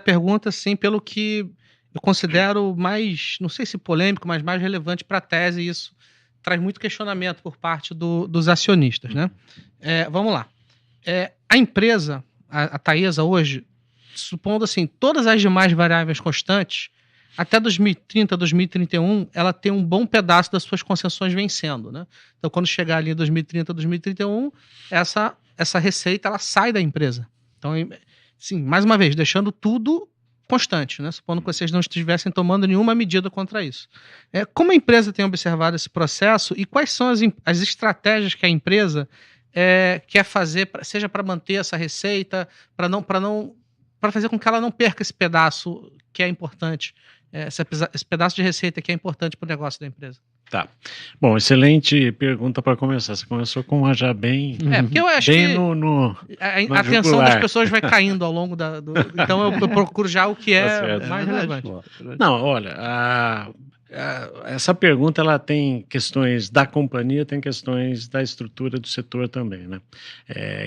pergunta, sim, pelo que eu considero mais, não sei se polêmico, mas mais relevante para a tese, e isso traz muito questionamento por parte dos acionistas, né? Vamos lá. A empresa, a Taesa hoje, supondo assim, todas as demais variáveis constantes, até 2030, 2031, ela tem um bom pedaço das suas concessões vencendo, né? Então, quando chegar ali em 2030, 2031, essa receita ela sai da empresa. Então, sim, mais uma vez, deixando tudo constante, né? Supondo que vocês não estivessem tomando nenhuma medida contra isso. Como a empresa tem observado esse processo e quais são as estratégias que a empresa quer fazer, seja para manter essa receita, para fazer com que ela não perca esse pedaço que é importante, esse pedaço de receita que é importante para o negócio da empresa? Tá. Bom, excelente pergunta para começar. Você começou com uma já bem, porque eu acho bem que a atenção das pessoas vai caindo ao longo então eu procuro já o que mais relevante. Não, olha, essa pergunta ela tem questões da companhia, tem questões da estrutura do setor também, né?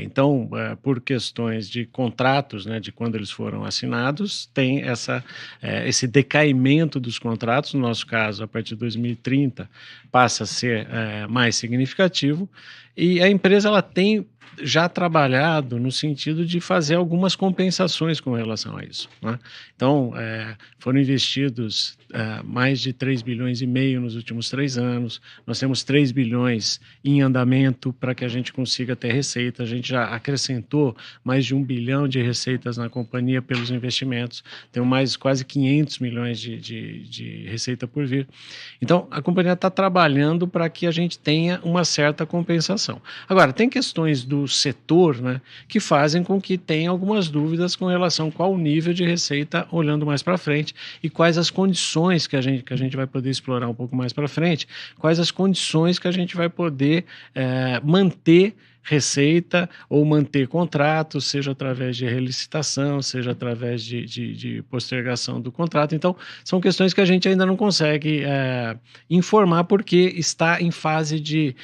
Então, por questões de contratos, né, de quando eles foram assinados, tem esse decaimento dos contratos, no nosso caso, a partir de 2030, passa a ser mais significativo, e a empresa ela tem já trabalhado no sentido de fazer algumas compensações com relação a isso, né? Então, foram investidos mais de 3,5 bilhões nos últimos 3 anos, nós temos 3 bilhões em andamento para que a gente consiga ter receita, a gente já acrescentou mais de 1 bilhão de receitas na companhia pelos investimentos, tem mais quase 500 milhões de receita por vir. Então, a companhia está trabalhando para que a gente tenha uma certa compensação. Agora, tem questões do setor, né, que fazem com que tenha algumas dúvidas com relação a qual o nível de receita olhando mais para frente e quais as condições que a gente vai poder explorar um pouco mais para frente, quais as condições que a gente vai poder manter receita ou manter contratos, seja através de relicitação, seja através de postergação do contrato. Então, são questões que a gente ainda não consegue informar porque está em fase de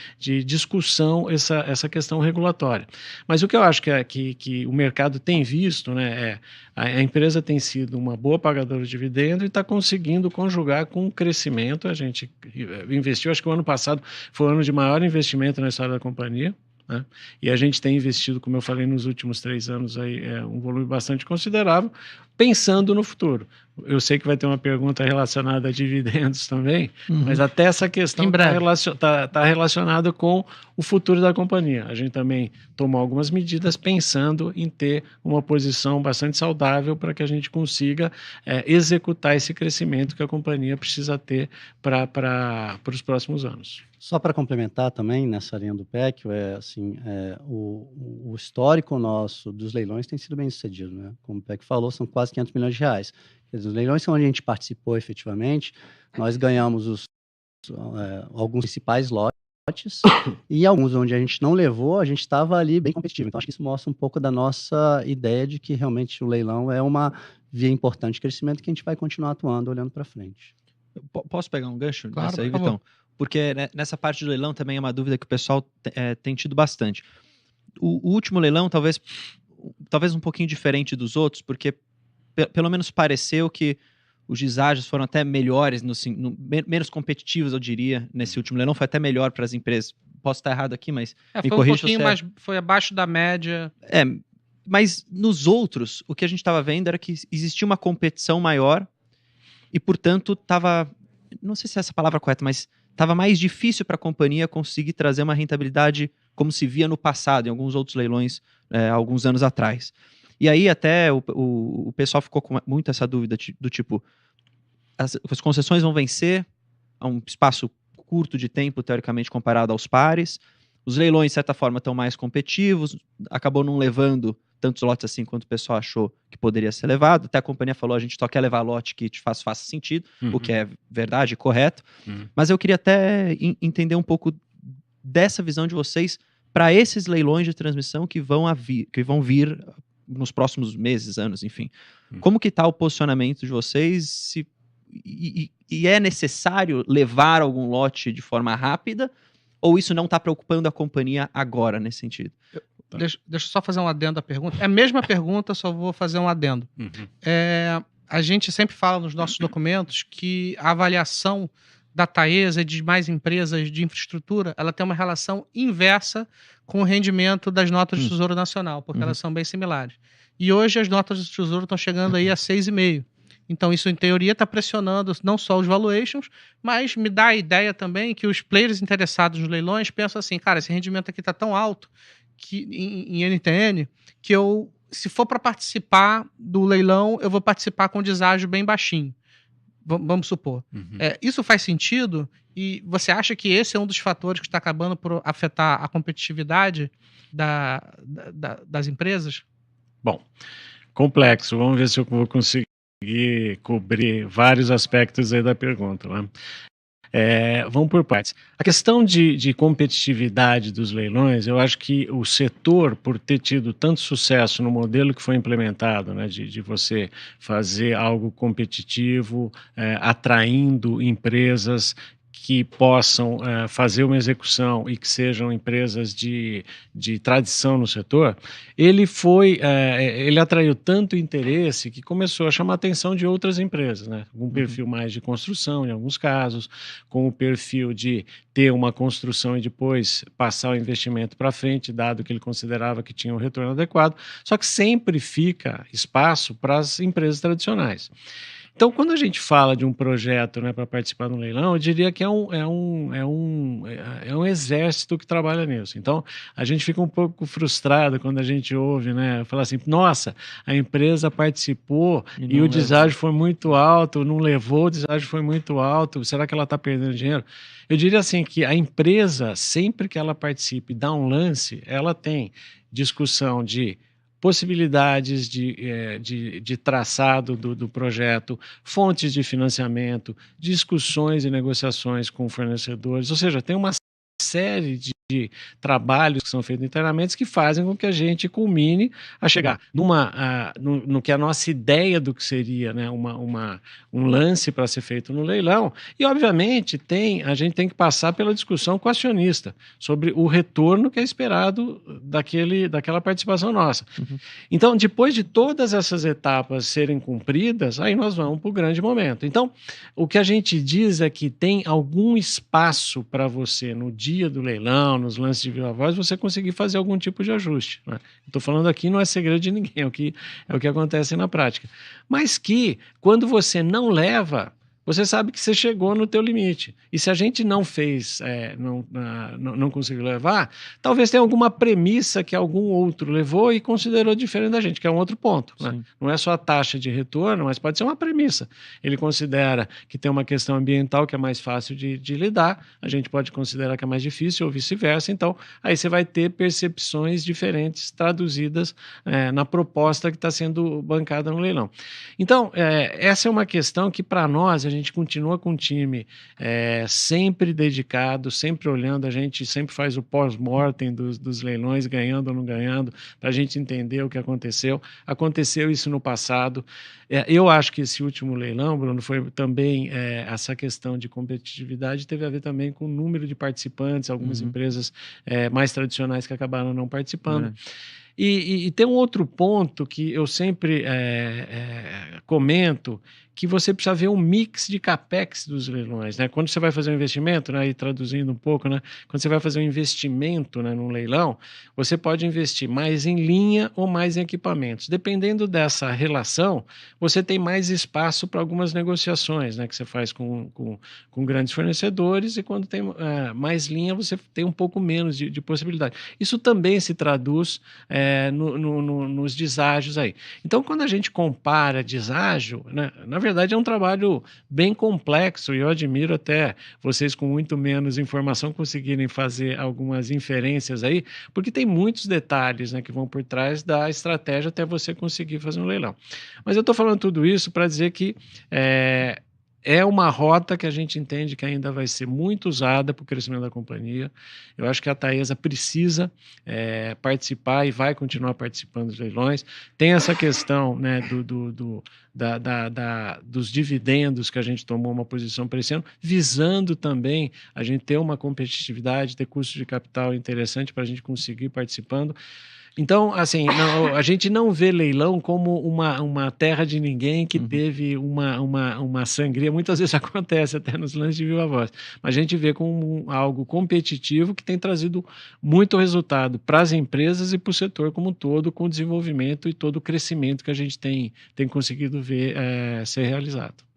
discussão essa questão regulatória. Mas o que eu acho que o mercado tem visto, né, a empresa tem sido uma boa pagadora de dividendo e está conseguindo conjugar com o crescimento. A gente investiu, acho que o ano passado foi o ano de maior investimento na história da companhia, né? E a gente tem investido, como eu falei, nos últimos 3 anos aí, um volume bastante considerável, pensando no futuro. Eu sei que vai ter uma pergunta relacionada a dividendos também, mas até essa questão está relacionada com o futuro da companhia. A gente também tomou algumas medidas pensando em ter uma posição bastante saudável para que a gente consiga executar esse crescimento que a companhia precisa ter para os próximos anos. Só para complementar também nessa linha do PEC, o histórico nosso dos leilões tem sido bem sucedido, né? Como o PEC falou, são quase 500 milhões de reais. Quer dizer, os leilões onde a gente participou efetivamente, nós ganhamos alguns principais lotes e alguns onde a gente não levou, a gente estava ali bem competitivo. Então, acho que isso mostra um pouco da nossa ideia de que realmente o leilão é uma via importante de crescimento que a gente vai continuar atuando olhando para frente. Posso pegar um gancho claro, nessa aí, Vitão? Porque nessa parte do leilão também é uma dúvida que o pessoal tem tido bastante. O último leilão, talvez um pouquinho diferente dos outros, porque pelo menos pareceu que os deságios foram até melhores, menos competitivos, eu diria, nesse último leilão. Foi até melhor para as empresas. Posso estar errado aqui, mas me corrija. Foi um pouquinho mais, foi abaixo da média. Mas nos outros, o que a gente estava vendo era que existia uma competição maior e, portanto, estava... Não sei se é essa palavra correta, mas estava mais difícil para a companhia conseguir trazer uma rentabilidade como se via no passado, em alguns outros leilões, alguns anos atrás. E aí até o pessoal ficou com muito essa dúvida do tipo, as concessões vão vencer a um espaço curto de tempo, teoricamente, comparado aos pares. Os leilões, de certa forma, estão mais competitivos, acabou não levando tantos lotes assim quanto o pessoal achou que poderia ser levado. Até a companhia falou, a gente só quer levar lote que te faça sentido, o que é verdade, correto. Mas eu queria até entender um pouco dessa visão de vocês para esses leilões de transmissão que vão vir nos próximos meses, anos, enfim. Como que está o posicionamento de vocês? E é necessário levar algum lote de forma rápida? Ou isso não está preocupando a companhia agora, nesse sentido? Tá. Deixa eu só fazer um adendo à pergunta. É a mesma pergunta, só vou fazer um adendo. A gente sempre fala nos nossos documentos que a avaliação da Taesa e de mais empresas de infraestrutura, ela tem uma relação inversa com o rendimento das notas do Tesouro Nacional, porque elas são bem similares. E hoje as notas do Tesouro estão chegando aí a 6,5. Então isso, em teoria, está pressionando não só os valuations, mas me dá a ideia também que os players interessados nos leilões pensam assim, cara, esse rendimento aqui está tão alto que, em NTN, que eu, se for para participar do leilão, eu vou participar com deságio bem baixinho. Vamos supor. Isso faz sentido? E você acha que esse é um dos fatores que está acabando por afetar a competitividade das empresas? Bom, complexo. Vamos ver se eu vou conseguir cobrir vários aspectos aí da pergunta. Né? Vamos por partes. A questão de competitividade dos leilões, eu acho que o setor, por ter tido tanto sucesso no modelo que foi implementado, né, de você fazer algo competitivo, atraindo empresas que possam fazer uma execução e que sejam empresas de tradição no setor, ele atraiu tanto interesse que começou a chamar a atenção de outras empresas, né? Com um perfil mais de construção, em alguns casos, com o perfil de ter uma construção e depois passar o investimento para frente, dado que ele considerava que tinha um retorno adequado, só que sempre fica espaço para as empresas tradicionais. Então, quando a gente fala de um projeto, né, para participar de um leilão, eu diria que é um exército que trabalha nisso. Então, a gente fica um pouco frustrado quando a gente ouve, né, falar assim, nossa, a empresa participou e o deságio foi muito alto, não levou, o deságio foi muito alto, será que ela está perdendo dinheiro? Eu diria assim que a empresa, sempre que ela participe e dá um lance, ela tem discussão de possibilidades de traçado do projeto, fontes de financiamento, discussões e negociações com fornecedores, ou seja, tem uma série de trabalhos que são feitos internamente que fazem com que a gente culmine a chegar no que a nossa ideia do que seria, né, um lance para ser feito no leilão. E, obviamente, a gente tem que passar pela discussão com o acionista sobre o retorno que é esperado daquela participação nossa. Então, depois de todas essas etapas serem cumpridas, aí nós vamos para o grande momento. Então, o que a gente diz é que tem algum espaço para você, no dia do leilão, nos lances de viva voz, você conseguir fazer algum tipo de ajuste. Né? Estou falando aqui, não é segredo de ninguém, é o que acontece na prática. Mas que, quando você não leva, você sabe que você chegou no teu limite. E se a gente não fez, não conseguiu levar, talvez tenha alguma premissa que algum outro levou e considerou diferente da gente, que é um outro ponto. Né? Não é só a taxa de retorno, mas pode ser uma premissa. Ele considera que tem uma questão ambiental que é mais fácil de lidar, a gente pode considerar que é mais difícil ou vice-versa. Então, aí você vai ter percepções diferentes traduzidas na proposta que está sendo bancada no leilão. Então, essa é uma questão que, para nós, a gente continua com um time sempre dedicado, sempre olhando, a gente sempre faz o pós-mortem dos leilões, ganhando ou não ganhando, para a gente entender o que aconteceu. Aconteceu isso no passado. Eu acho que esse último leilão, Bruno, foi também essa questão de competitividade teve a ver também com o número de participantes, algumas empresas mais tradicionais que acabaram não participando. E tem um outro ponto que eu sempre comento, que você precisa ver um mix de capex dos leilões, né? Quando você vai fazer um investimento, né, e traduzindo um pouco, né, quando você vai fazer um investimento, né, num leilão, você pode investir mais em linha ou mais em equipamentos. Dependendo dessa relação, você tem mais espaço para algumas negociações, né, que você faz com grandes fornecedores, e quando tem mais linha, você tem um pouco menos de possibilidade. Isso também se traduz nos deságios aí. Então, quando a gente compara deságio, né, na verdade é um trabalho bem complexo, e eu admiro até vocês com muito menos informação conseguirem fazer algumas inferências aí, porque tem muitos detalhes, né, que vão por trás da estratégia até você conseguir fazer um leilão. Mas eu estou falando tudo isso para dizer que é uma rota que a gente entende que ainda vai ser muito usada para o crescimento da companhia. Eu acho que a Taesa precisa participar e vai continuar participando dos leilões. Tem essa questão, né, dos dividendos que a gente tomou uma posição para esse ano, visando também a gente ter uma competitividade, ter custo de capital interessante para a gente conseguir participando. Então, assim, a gente não vê leilão como uma terra de ninguém que teve uma sangria. Muitas vezes acontece até nos lances de viva voz. Mas a gente vê como algo competitivo que tem trazido muito resultado para as empresas e para o setor como um todo, com o desenvolvimento e todo o crescimento que a gente tem conseguido ver ser realizado.